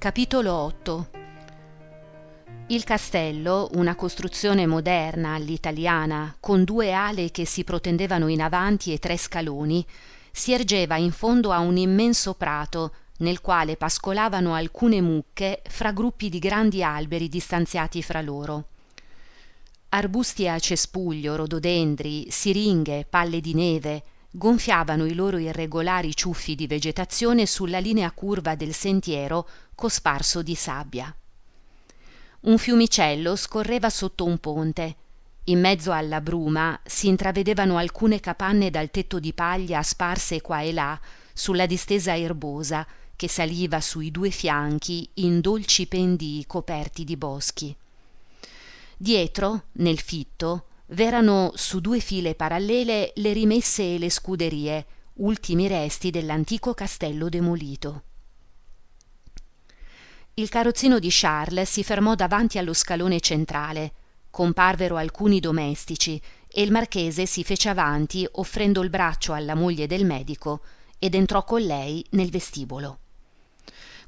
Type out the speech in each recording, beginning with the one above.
Capitolo 8. Il castello, una costruzione moderna all'italiana, con 2 ale che si protendevano in avanti e 3 scaloni, si ergeva in fondo a un immenso prato, nel quale pascolavano alcune mucche fra gruppi di grandi alberi distanziati fra loro. Arbusti a cespuglio, rododendri, siringhe, palle di neve gonfiavano i loro irregolari ciuffi di vegetazione sulla linea curva del sentiero cosparso di sabbia. Un fiumicello scorreva sotto un ponte. In mezzo alla bruma si intravedevano alcune capanne dal tetto di paglia sparse qua e là sulla distesa erbosa che saliva sui 2 fianchi in dolci pendii coperti di boschi. Dietro, nel fitto, v'erano su 2 file parallele le rimesse e le scuderie, ultimi resti dell'antico castello demolito. Il carrozzino di Charles si fermò davanti allo scalone centrale. Comparvero alcuni domestici e il marchese si fece avanti offrendo il braccio alla moglie del medico ed entrò con lei nel vestibolo.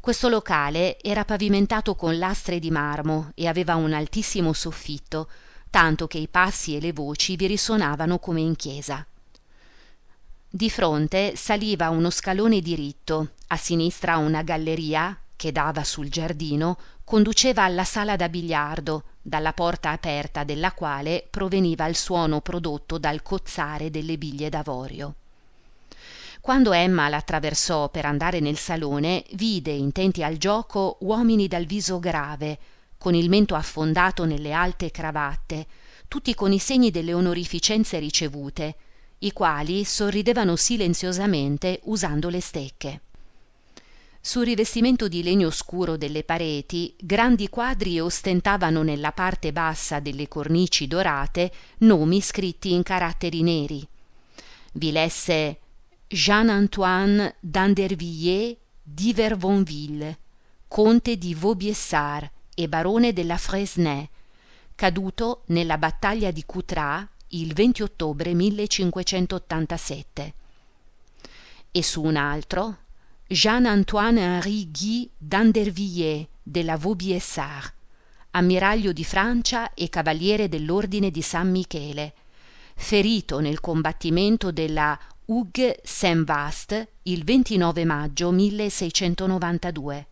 Questo locale era pavimentato con lastre di marmo e aveva un altissimo soffitto, tanto che i passi e le voci vi risuonavano come in chiesa. Di fronte saliva uno scalone diritto, a sinistra una galleria che dava sul giardino conduceva alla sala da biliardo, dalla porta aperta della quale proveniva il suono prodotto dal cozzare delle biglie d'avorio. Quando Emma l'attraversò per andare nel salone, vide, intenti al gioco, uomini dal viso grave, con il mento affondato nelle alte cravatte, tutti con i segni delle onorificenze ricevute, i quali sorridevano silenziosamente usando le stecche. Sul rivestimento di legno scuro delle pareti, grandi quadri ostentavano nella parte bassa delle cornici dorate nomi scritti in caratteri neri. Vi lesse Jean-Antoine d'Andervilliers d'Iverbonville, conte di Vaubyessard e barone della Fresnay, caduto nella battaglia di Coutras il 20 ottobre 1587. E su un altro Jean-Antoine Henri Guy d'Andervilliers della Vaubyessard, ammiraglio di Francia e cavaliere dell'Ordine di San Michele, ferito nel combattimento della Hougue Saint-Vaast il 29 maggio 1692,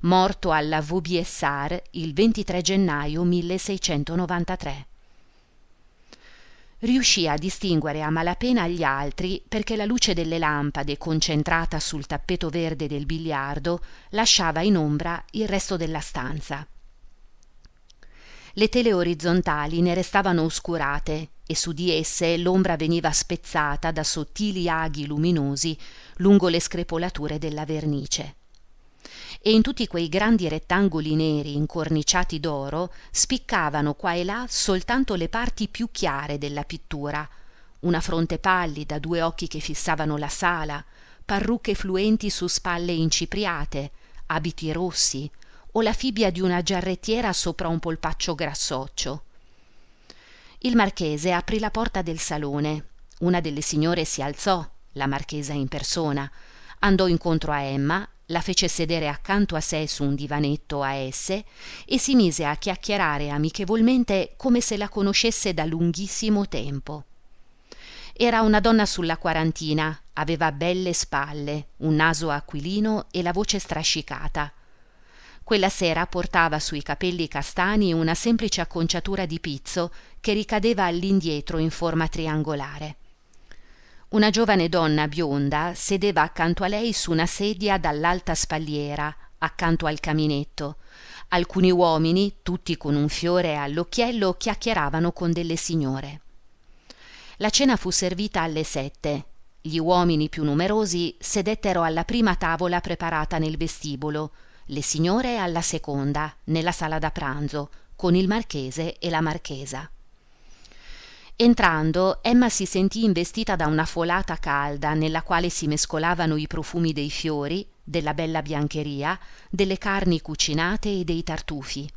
morto alla Vaubyessard il 23 gennaio 1693. Riuscì a distinguere a malapena gli altri perché la luce delle lampade concentrata sul tappeto verde del biliardo lasciava in ombra il resto della stanza. Le tele orizzontali ne restavano oscurate e su di esse l'ombra veniva spezzata da sottili aghi luminosi lungo le screpolature della vernice. E in tutti quei grandi rettangoli neri incorniciati d'oro spiccavano qua e là soltanto le parti più chiare della pittura, una fronte pallida, 2 occhi che fissavano la sala, parrucche fluenti su spalle incipriate, abiti rossi o la fibbia di una giarrettiera sopra un polpaccio grassoccio. Il marchese aprì la porta del salone. Una delle signore si alzò, la marchesa in persona, andò incontro a Emma, la fece sedere accanto a sé su un divanetto a esse e si mise a chiacchierare amichevolmente come se la conoscesse da lunghissimo tempo. Era una donna sulla 40, aveva belle spalle, un naso aquilino e la voce strascicata. Quella sera portava sui capelli castani una semplice acconciatura di pizzo che ricadeva all'indietro in forma triangolare. Una giovane donna bionda sedeva accanto a lei su una sedia dall'alta spalliera, accanto al caminetto. Alcuni uomini, tutti con un fiore all'occhiello, chiacchieravano con delle signore. La cena fu servita alle 7. Gli uomini più numerosi sedettero alla prima tavola preparata nel vestibolo, le signore alla seconda, nella sala da pranzo, con il marchese e la marchesa. Entrando, Emma si sentì investita da una folata calda nella quale si mescolavano i profumi dei fiori, della bella biancheria, delle carni cucinate e dei tartufi.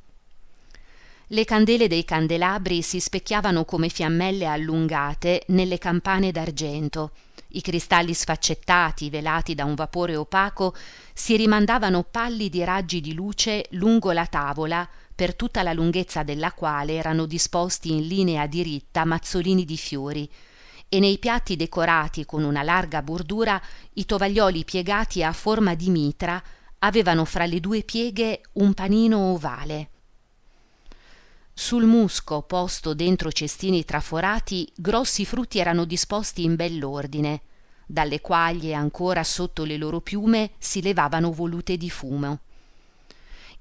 Le candele dei candelabri si specchiavano come fiammelle allungate nelle campane d'argento I cristalli sfaccettati, velati da un vapore opaco, si rimandavano pallidi raggi di luce lungo la tavola, per tutta la lunghezza della quale erano disposti in linea diritta mazzolini di fiori, e nei piatti decorati con una larga bordura i tovaglioli piegati a forma di mitra avevano fra le due pieghe un panino ovale. Sul musco, posto dentro cestini traforati, grossi frutti erano disposti in bell'ordine, dalle quaglie ancora sotto le loro piume si levavano volute di fumo.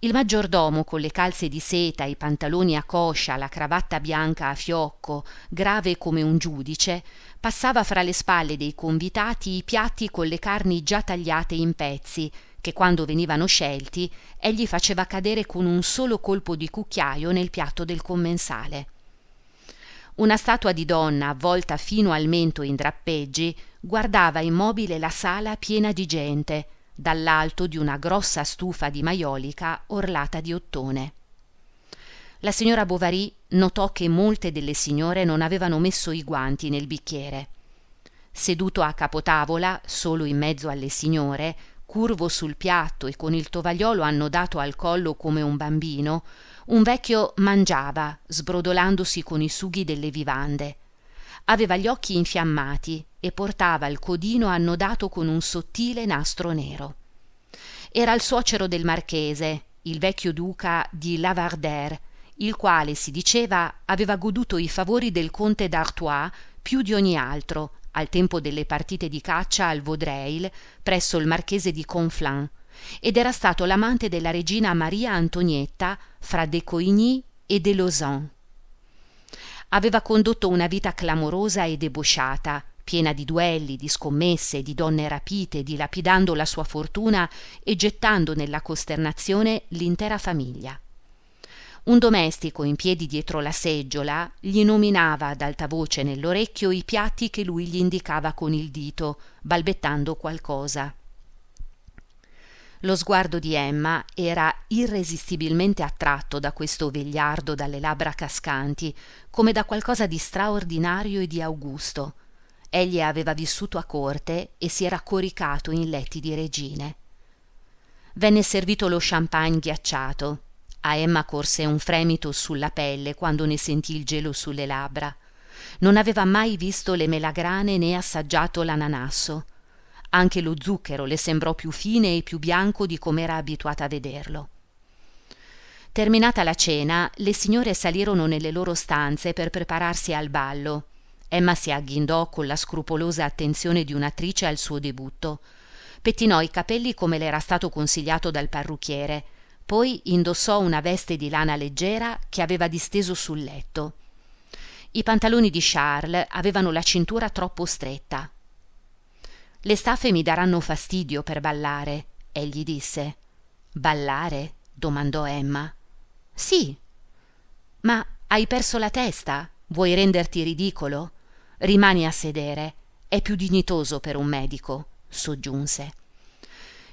Il maggiordomo, con le calze di seta, i pantaloni a coscia, la cravatta bianca a fiocco, grave come un giudice, passava fra le spalle dei convitati i piatti con le carni già tagliate in pezzi, che quando venivano scelti egli faceva cadere con un solo colpo di cucchiaio nel piatto del commensale. Una statua di donna, avvolta fino al mento in drappeggi, guardava immobile la sala piena di gente, dall'alto di una grossa stufa di maiolica orlata di ottone. La signora Bovary notò che molte delle signore non avevano messo i guanti nel bicchiere. Seduto a capotavola, solo in mezzo alle signore, curvo sul piatto e con il tovagliolo annodato al collo come un bambino, un vecchio mangiava, sbrodolandosi con i sughi delle vivande. Aveva gli occhi infiammati e portava il codino annodato con un sottile nastro nero. Era il suocero del marchese, il vecchio duca di Lavardaire, il quale, si diceva, aveva goduto i favori del conte d'Artois più di ogni altro al tempo delle partite di caccia al Vaudreuil presso il marchese di Conflans, ed era stato l'amante della regina Maria Antonietta fra de Coigny e de Lausanne. Aveva condotto una vita clamorosa e debosciata, piena di duelli, di scommesse, di donne rapite, dilapidando la sua fortuna e gettando nella costernazione l'intera famiglia. Un domestico in piedi dietro la seggiola gli nominava ad alta voce nell'orecchio i piatti che lui gli indicava con il dito, balbettando qualcosa. Lo sguardo di Emma era irresistibilmente attratto da questo vegliardo dalle labbra cascanti, come da qualcosa di straordinario e di augusto. Egli aveva vissuto a corte e si era coricato in letti di regine. Venne servito lo champagne ghiacciato. A Emma corse un fremito sulla pelle quando ne sentì il gelo sulle labbra. Non aveva mai visto le melagrane né assaggiato l'ananasso. Anche lo zucchero le sembrò più fine e più bianco di com'era abituata a vederlo. Terminata la cena, le signore salirono nelle loro stanze per prepararsi al ballo. Emma si agghindò con la scrupolosa attenzione di un'attrice al suo debutto. Pettinò i capelli come le era stato consigliato dal parrucchiere, poi indossò una veste di lana leggera che aveva disteso sul letto. I pantaloni di Charles avevano la cintura troppo stretta. «Le staffe mi daranno fastidio per ballare», egli disse. «Ballare?» domandò Emma. «Sì». «Ma hai perso la testa? Vuoi renderti ridicolo? Rimani a sedere. È più dignitoso per un medico», soggiunse.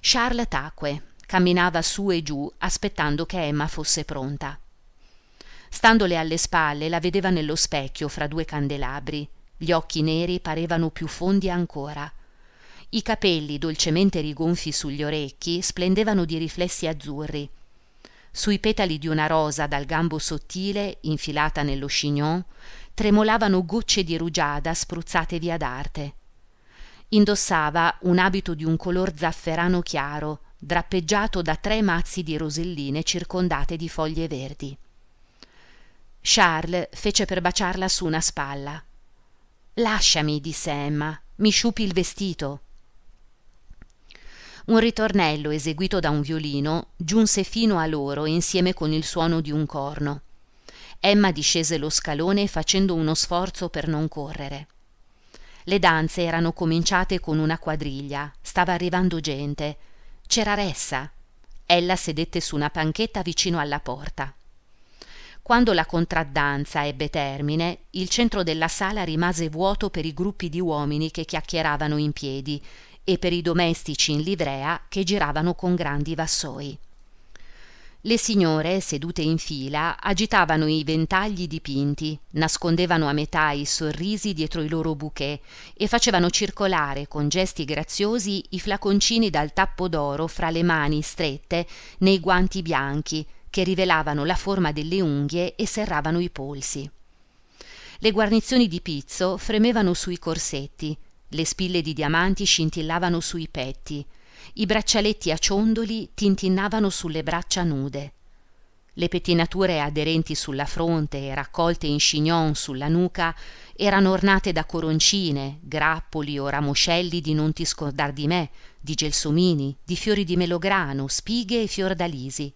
Charles tacque, camminava su e giù aspettando che Emma fosse pronta. Standole alle spalle la vedeva nello specchio fra due candelabri. Gli occhi neri parevano più fondi ancora. I capelli dolcemente rigonfi sugli orecchi splendevano di riflessi azzurri. Sui petali di una rosa dal gambo sottile, infilata nello chignon, tremolavano gocce di rugiada spruzzate via d'arte. Indossava un abito di un color zafferano chiaro, drappeggiato da 3 mazzi di roselline circondate di foglie verdi. Charles fece per baciarla su una spalla. «Lasciami», disse Emma, «mi sciupi il vestito». Un ritornello eseguito da un violino giunse fino a loro insieme con il suono di un corno. Emma discese lo scalone facendo uno sforzo per non correre. Le danze erano cominciate con una quadriglia, stava arrivando gente. C'era Ressa. Ella sedette su una panchetta vicino alla porta. Quando la contraddanza ebbe termine, il centro della sala rimase vuoto per i gruppi di uomini che chiacchieravano in piedi e per i domestici in livrea che giravano con grandi vassoi. Le signore, sedute in fila, agitavano i ventagli dipinti, nascondevano a metà i sorrisi dietro i loro bouquet e facevano circolare con gesti graziosi i flaconcini dal tappo d'oro fra le mani strette nei guanti bianchi che rivelavano la forma delle unghie e serravano i polsi. Le guarnizioni di pizzo fremevano sui corsetti, le spille di diamanti scintillavano sui petti, i braccialetti a ciondoli tintinnavano sulle braccia nude. Le pettinature aderenti sulla fronte e raccolte in chignon sulla nuca erano ornate da coroncine, grappoli o ramoscelli di non ti scordar di me, di gelsomini, di fiori di melograno, spighe e fiordalisi.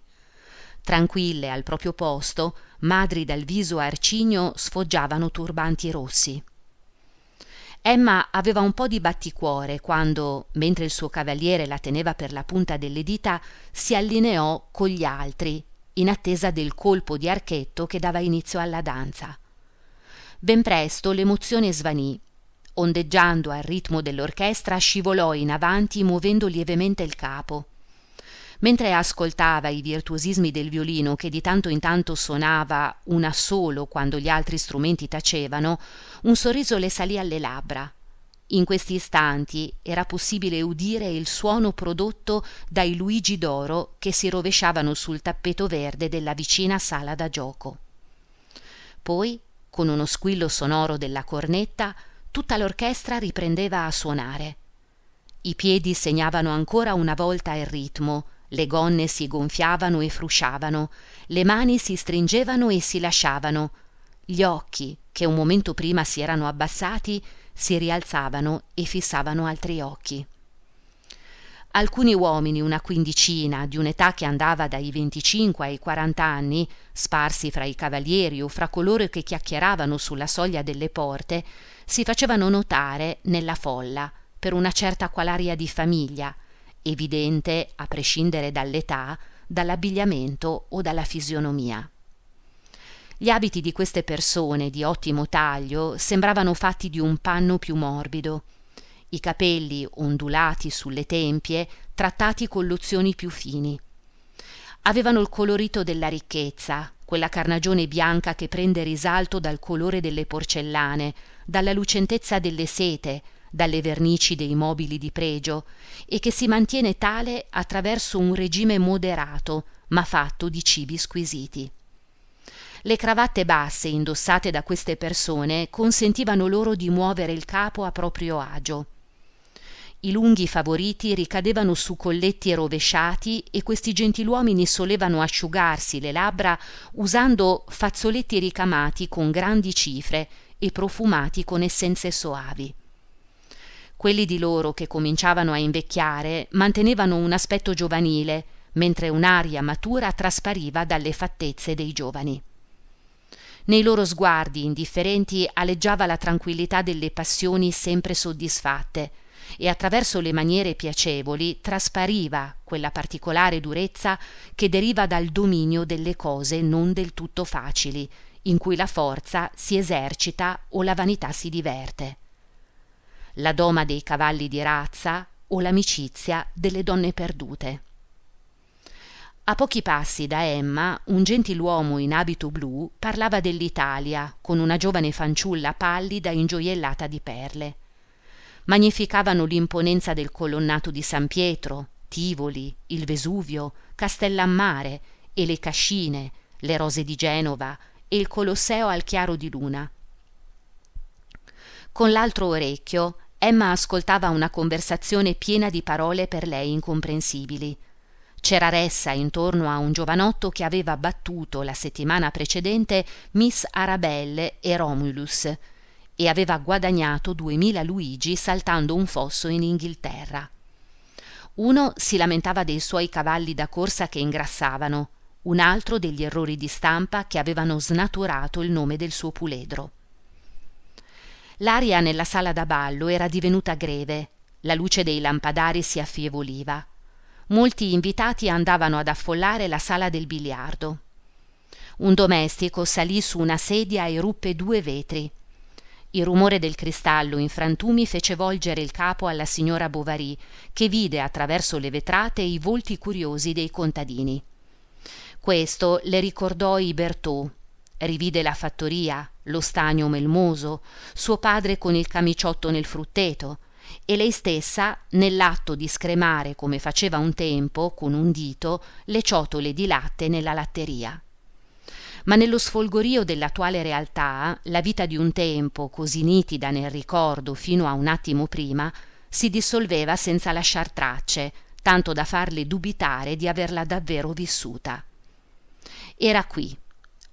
Tranquille al proprio posto, madri dal viso arcigno sfoggiavano turbanti rossi. Emma aveva un po' di batticuore quando, mentre il suo cavaliere la teneva per la punta delle dita, si allineò con gli altri, in attesa del colpo di archetto che dava inizio alla danza. Ben presto l'emozione svanì. Ondeggiando al ritmo dell'orchestra scivolò in avanti muovendo lievemente il capo. Mentre ascoltava i virtuosismi del violino che di tanto in tanto suonava una solo quando gli altri strumenti tacevano, un sorriso le salì alle labbra. In questi istanti era possibile udire il suono prodotto dai Luigi d'oro che si rovesciavano sul tappeto verde della vicina sala da gioco. Poi, con uno squillo sonoro della cornetta, tutta l'orchestra riprendeva a suonare. I piedi segnavano ancora una volta il ritmo, le gonne si gonfiavano e frusciavano, le mani si stringevano e si lasciavano, gli occhi, che un momento prima si erano abbassati, si rialzavano e fissavano altri occhi. Alcuni uomini, una quindicina, di un'età che andava dai 25 ai 40 anni, sparsi fra i cavalieri o fra coloro che chiacchieravano sulla soglia delle porte, si facevano notare nella folla per una certa qualaria di famiglia, evidente a prescindere dall'età, dall'abbigliamento o dalla fisionomia. Gli abiti di queste persone di ottimo taglio sembravano fatti di un panno più morbido, i capelli ondulati sulle tempie trattati con lozioni più fini. Avevano il colorito della ricchezza, quella carnagione bianca che prende risalto dal colore delle porcellane, dalla lucentezza delle sete, dalle vernici dei mobili di pregio e che si mantiene tale attraverso un regime moderato ma fatto di cibi squisiti. Le cravatte basse indossate da queste persone consentivano loro di muovere il capo a proprio agio. I lunghi favoriti ricadevano su colletti rovesciati e questi gentiluomini solevano asciugarsi le labbra usando fazzoletti ricamati con grandi cifre e profumati con essenze soavi. Quelli di loro che cominciavano a invecchiare mantenevano un aspetto giovanile, mentre un'aria matura traspariva dalle fattezze dei giovani. Nei loro sguardi indifferenti aleggiava la tranquillità delle passioni sempre soddisfatte e attraverso le maniere piacevoli traspariva quella particolare durezza che deriva dal dominio delle cose non del tutto facili, in cui la forza si esercita o la vanità si diverte. La doma dei cavalli di razza o l'amicizia delle donne perdute. A pochi passi da Emma un gentiluomo in abito blu parlava dell'Italia con una giovane fanciulla pallida ingioiellata di perle. Magnificavano l'imponenza del colonnato di San Pietro, Tivoli, il Vesuvio, Castellammare e le Cascine, le rose di Genova e il Colosseo al chiaro di luna. Con l'altro orecchio Emma ascoltava una conversazione piena di parole per lei incomprensibili. C'era ressa intorno a un giovanotto che aveva battuto la settimana precedente Miss Arabelle e Romulus e aveva guadagnato 2000 luigi saltando un fosso in Inghilterra. Uno si lamentava dei suoi cavalli da corsa che ingrassavano, un altro degli errori di stampa che avevano snaturato il nome del suo puledro. L'aria nella sala da ballo era divenuta greve, la luce dei lampadari si affievoluva. Molti invitati andavano ad affollare la sala del biliardo. Un domestico salì su una sedia e ruppe 2 vetri. Il rumore del cristallo in frantumi fece volgere il capo alla signora Bovary, che vide attraverso le vetrate i volti curiosi dei contadini. Questo le ricordò i Bertaux. Rivide la fattoria, lo stagno melmoso, suo padre con il camiciotto nel frutteto, e lei stessa, nell'atto di scremare come faceva un tempo con un dito le ciotole di latte nella latteria. Ma nello sfolgorio dell'attuale realtà, la vita di un tempo, così nitida nel ricordo fino a un attimo prima, si dissolveva senza lasciar tracce, tanto da farle dubitare di averla davvero vissuta. Era qui.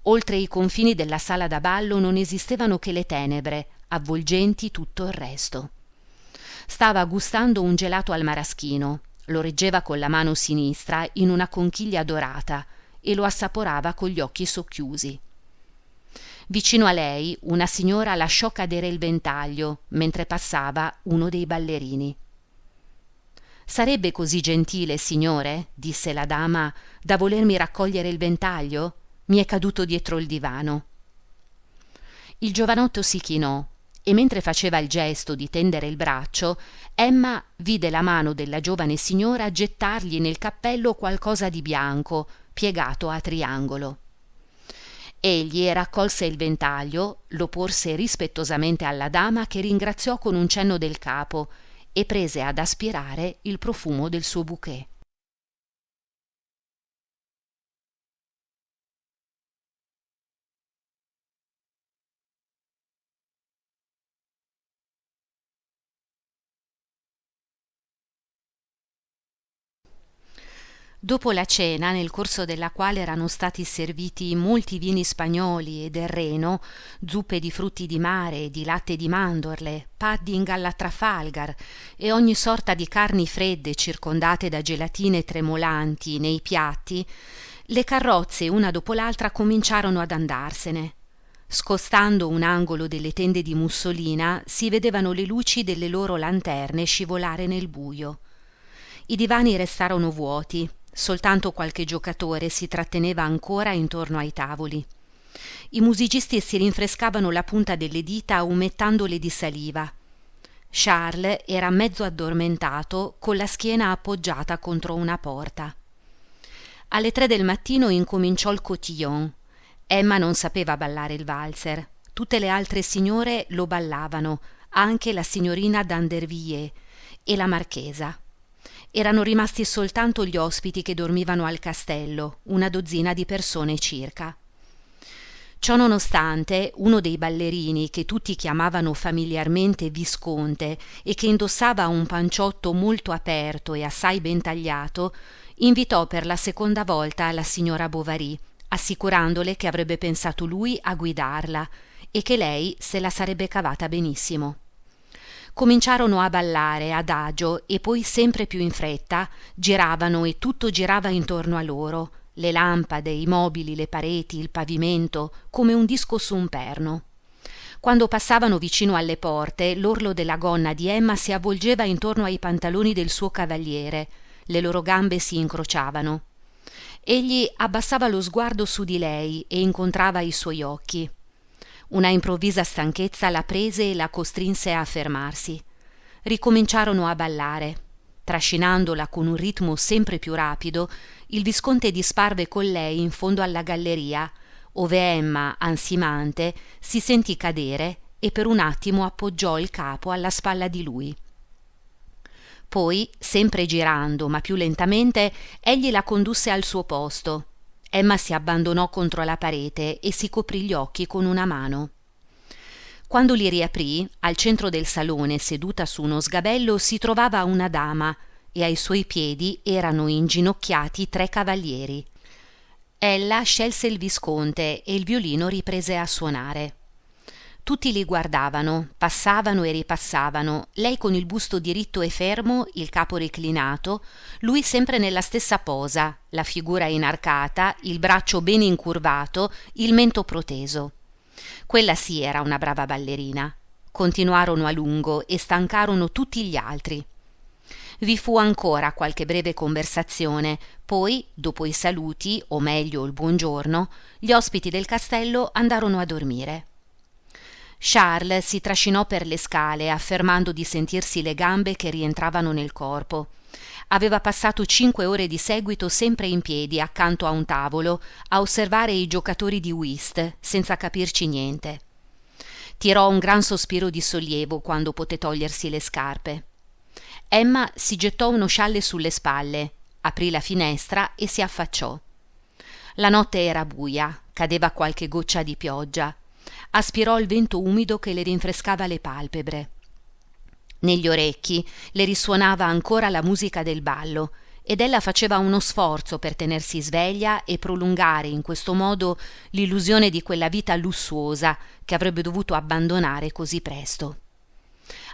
Oltre i confini della sala da ballo non esistevano che le tenebre, avvolgenti tutto il resto. Stava gustando un gelato al maraschino, lo reggeva con la mano sinistra in una conchiglia dorata e lo assaporava con gli occhi socchiusi. Vicino a lei una signora lasciò cadere il ventaglio mentre passava uno dei ballerini. «Sarebbe così gentile, signore», disse la dama, «da volermi raccogliere il ventaglio? Mi è caduto dietro il divano». Il giovanotto si chinò e mentre faceva il gesto di tendere il braccio, Emma vide la mano della giovane signora gettargli nel cappello qualcosa di bianco, piegato a triangolo. Egli raccolse il ventaglio, lo porse rispettosamente alla dama che ringraziò con un cenno del capo e prese ad aspirare il profumo del suo bouquet. Dopo la cena, nel corso della quale erano stati serviti molti vini spagnoli e del Reno, zuppe di frutti di mare e di latte di mandorle, pudding alla Trafalgar e ogni sorta di carni fredde circondate da gelatine tremolanti nei piatti, le carrozze una dopo l'altra cominciarono ad andarsene. Scostando un angolo delle tende di mussolina si vedevano le luci delle loro lanterne scivolare nel buio. I divani restarono vuoti. Soltanto qualche giocatore si tratteneva ancora intorno ai tavoli. I musicisti si rinfrescavano la punta delle dita umettandole di saliva. Charles era mezzo addormentato con la schiena appoggiata contro una porta. Alle 3 del mattino incominciò il cotillon. Emma non sapeva ballare il valzer. Tutte le altre signore lo ballavano, anche la signorina d'Andervilliers e la marchesa. Erano rimasti soltanto gli ospiti che dormivano al castello, una dozzina di persone circa. Ciò nonostante, uno dei ballerini, che tutti chiamavano familiarmente Visconte e che indossava un panciotto molto aperto e assai ben tagliato, invitò per la seconda volta la signora Bovary, assicurandole che avrebbe pensato lui a guidarla e che lei se la sarebbe cavata benissimo. Cominciarono a ballare adagio e poi sempre più in fretta giravano e tutto girava intorno a loro, le lampade, i mobili, le pareti, il pavimento, come un disco su un perno. Quando passavano vicino alle porte, l'orlo della gonna di Emma si avvolgeva intorno ai pantaloni del suo cavaliere, le loro gambe si incrociavano. Egli abbassava lo sguardo su di lei e incontrava i suoi occhi. Una improvvisa stanchezza la prese e la costrinse a fermarsi. Ricominciarono a ballare. Trascinandola con un ritmo sempre più rapido, il visconte disparve con lei in fondo alla galleria, ove Emma, ansimante, si sentì cadere e per un attimo appoggiò il capo alla spalla di lui. Poi, sempre girando, ma più lentamente, egli la condusse al suo posto. Emma si abbandonò contro la parete e si coprì gli occhi con una mano. Quando li riaprì, al centro del salone, seduta su uno sgabello, si trovava una dama e ai suoi piedi erano inginocchiati 3 cavalieri. Ella scelse il visconte e il violino riprese a suonare. Tutti li guardavano, passavano e ripassavano, lei con il busto diritto e fermo, il capo reclinato, lui sempre nella stessa posa, la figura inarcata, il braccio bene incurvato, il mento proteso. Quella sì era una brava ballerina. Continuarono a lungo e stancarono tutti gli altri. Vi fu ancora qualche breve conversazione, poi, dopo i saluti, o meglio il buongiorno, gli ospiti del castello andarono a dormire. Charles si trascinò per le scale affermando di sentirsi le gambe che rientravano nel corpo. Aveva passato 5 ore di seguito sempre in piedi accanto a un tavolo a osservare i giocatori di whist senza capirci niente. Tirò un gran sospiro di sollievo quando poté togliersi le scarpe. Emma si gettò uno scialle sulle spalle, aprì la finestra e si affacciò. La notte era buia, cadeva qualche goccia di pioggia. Aspirò il vento umido che le rinfrescava le palpebre. Negli orecchi le risuonava ancora la musica del ballo ed ella faceva uno sforzo per tenersi sveglia e prolungare in questo modo l'illusione di quella vita lussuosa che avrebbe dovuto abbandonare così presto.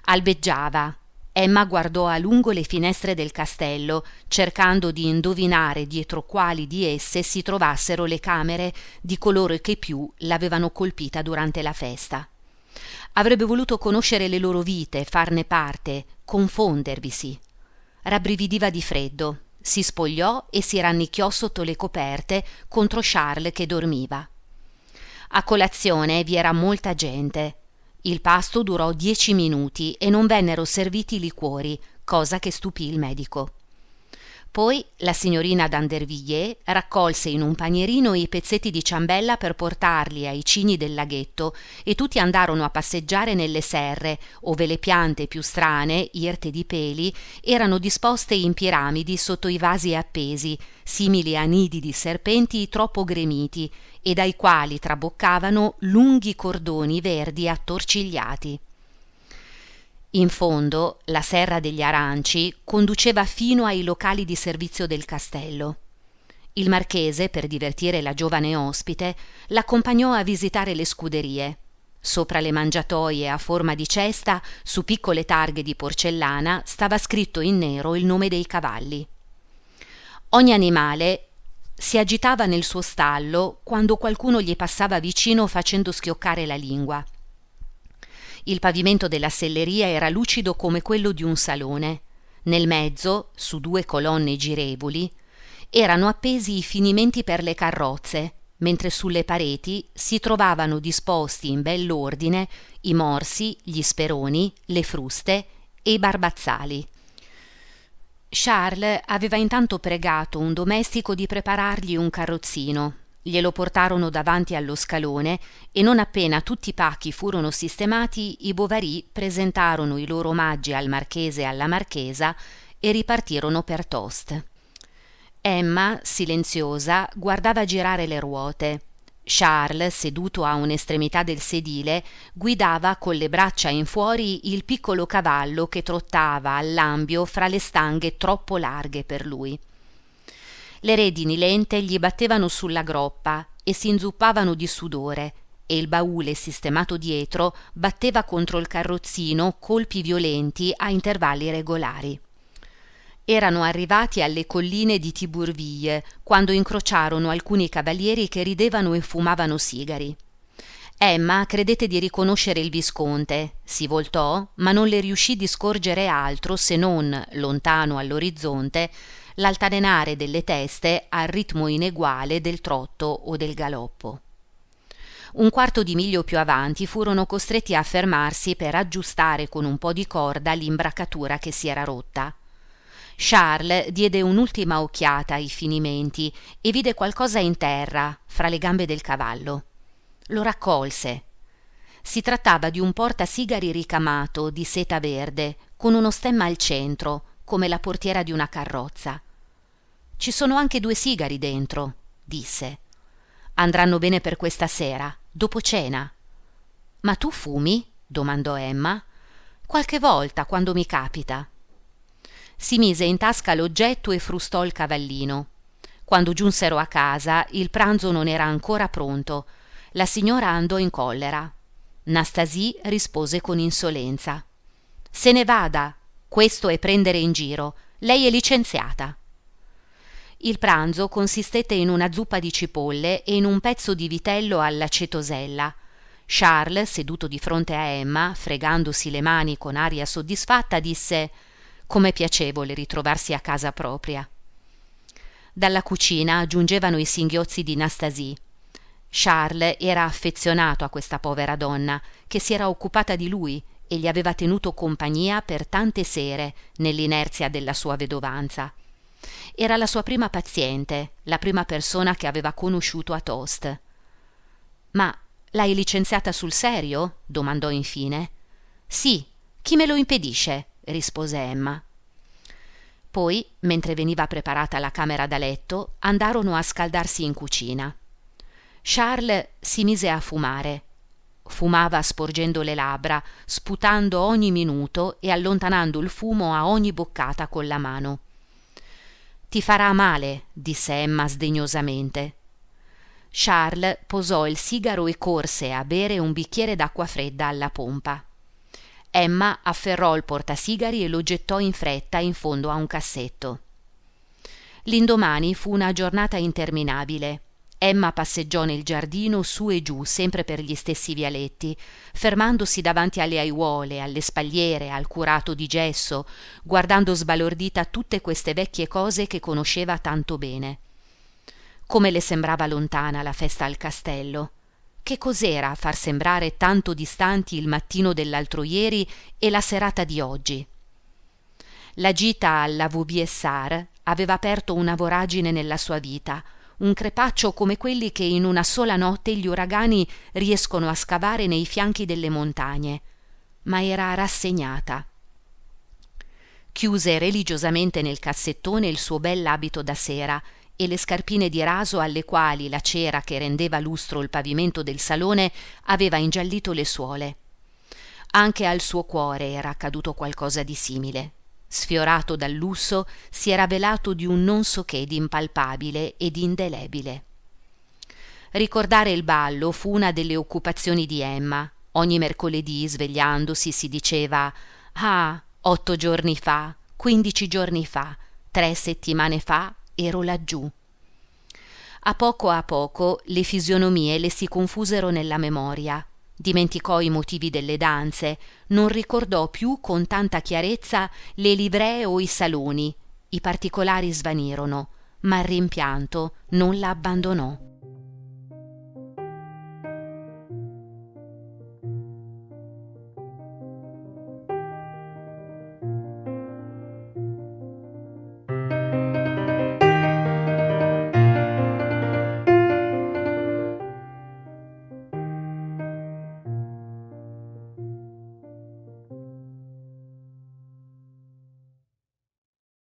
Albeggiava. Emma guardò a lungo le finestre del castello, cercando di indovinare dietro quali di esse si trovassero le camere di coloro che più l'avevano colpita durante la festa. Avrebbe voluto conoscere le loro vite, farne parte, confondervisi. Rabbrividiva di freddo, si spogliò e si rannicchiò sotto le coperte contro Charles che dormiva. A colazione vi era molta gente. Il pasto durò 10 minuti e non vennero serviti liquori, cosa che stupì il medico. Poi la signorina d'Andervilliers raccolse in un panierino i pezzetti di ciambella per portarli ai cigni del laghetto e tutti andarono a passeggiare nelle serre, ove le piante più strane, irte di peli, erano disposte in piramidi sotto i vasi appesi, simili a nidi di serpenti troppo gremiti, e dai quali traboccavano lunghi cordoni verdi attorcigliati. In fondo, la serra degli aranci conduceva fino ai locali di servizio del castello. Il marchese, per divertire la giovane ospite, l'accompagnò a visitare le scuderie. Sopra le mangiatoie a forma di cesta, su piccole targhe di porcellana, stava scritto in nero il nome dei cavalli. Ogni animale si agitava nel suo stallo quando qualcuno gli passava vicino facendo schioccare la lingua. Il pavimento della selleria era lucido come quello di un salone. Nel mezzo, su 2 colonne girevoli, erano appesi i finimenti per le carrozze, mentre sulle pareti si trovavano disposti in bell'ordine i morsi, gli speroni, le fruste e i barbazzali. Charles aveva intanto pregato un domestico di preparargli un carrozzino. Glielo portarono davanti allo scalone e non appena tutti i pacchi furono sistemati, i Bovary presentarono i loro omaggi al marchese e alla marchesa e ripartirono per Tostes. Emma, silenziosa, guardava girare le ruote. Charles, seduto a un'estremità del sedile, guidava con le braccia in fuori il piccolo cavallo che trottava all'ambio fra le stanghe troppo larghe per lui. Le redini lente gli battevano sulla groppa e si inzuppavano di sudore, e il baule sistemato dietro batteva contro il carrozzino colpi violenti a intervalli regolari. Erano arrivati alle colline di Tibourville quando incrociarono alcuni cavalieri che ridevano e fumavano sigari. Emma credette di riconoscere il visconte, si voltò, ma non le riuscì di scorgere altro se non, lontano all'orizzonte, l'altalenare delle teste al ritmo ineguale del trotto o del galoppo. Un quarto di miglio più avanti furono costretti a fermarsi per aggiustare con un po' di corda l'imbracatura che si era rotta. Charles diede un'ultima occhiata ai finimenti e vide qualcosa in terra fra le gambe del cavallo. Lo raccolse. Si trattava di un portasigari ricamato di seta verde con uno stemma al centro, come la portiera di una carrozza. «Ci sono anche 2 sigari dentro», disse. «Andranno bene per questa sera, dopo cena». «Ma tu fumi?» domandò Emma. «Qualche volta, quando mi capita». Si mise in tasca l'oggetto e frustò il cavallino. Quando giunsero a casa, il pranzo non era ancora pronto. La signora andò in collera. Nastasie rispose con insolenza: «Se ne vada, questo è prendere in giro. Lei è licenziata». Il pranzo consistette in una zuppa di cipolle e in un pezzo di vitello alla cetosella. Charles, seduto di fronte a Emma, fregandosi le mani con aria soddisfatta, disse: «Com'è piacevole ritrovarsi a casa propria». Dalla cucina giungevano i singhiozzi di Nastasie. Charles era affezionato a questa povera donna che si era occupata di lui e gli aveva tenuto compagnia per tante sere nell'inerzia della sua vedovanza. Era la sua prima paziente, la prima persona che aveva conosciuto a Tost. «Ma l'hai licenziata sul serio?» domandò infine. «Sì, chi me lo impedisce?» rispose Emma. Poi, mentre veniva preparata la camera da letto, andarono a scaldarsi in cucina. Charles si mise a fumare. Fumava sporgendo le labbra, sputando ogni minuto e allontanando il fumo a ogni boccata con la mano. «Ti farà male», disse Emma sdegnosamente. Charles posò il sigaro e corse a bere un bicchiere d'acqua fredda alla pompa. Emma afferrò il portasigari e lo gettò in fretta in fondo a un cassetto. L'indomani fu una giornata interminabile. Emma passeggiò nel giardino su e giù sempre per gli stessi vialetti, fermandosi davanti alle aiuole, alle spalliere, al curato di gesso, guardando sbalordita tutte queste vecchie cose che conosceva tanto bene. Come le sembrava lontana la festa al castello. Che cos'era far sembrare tanto distanti il mattino dell'altro ieri e la serata di oggi? La gita alla Vaubyessard aveva aperto una voragine nella sua vita, un crepaccio come quelli che in una sola notte gli uragani riescono a scavare nei fianchi delle montagne, ma era rassegnata. Chiuse religiosamente nel cassettone il suo bell'abito da sera e le scarpine di raso alle quali la cera che rendeva lustro il pavimento del salone aveva ingiallito le suole. Anche al suo cuore era accaduto qualcosa di simile. Sfiorato dal lusso, si era velato di un non so che d'impalpabile e di indelebile. Ricordare il ballo fu una delle occupazioni di Emma. Ogni mercoledì, svegliandosi, si diceva: «Ah, 8 giorni fa, 15 giorni fa, 3 settimane fa ero laggiù». A poco le fisionomie le si confusero nella memoria. Dimenticò i motivi delle danze, non ricordò più con tanta chiarezza le livree o i saloni. I particolari svanirono, ma il rimpianto non la abbandonò.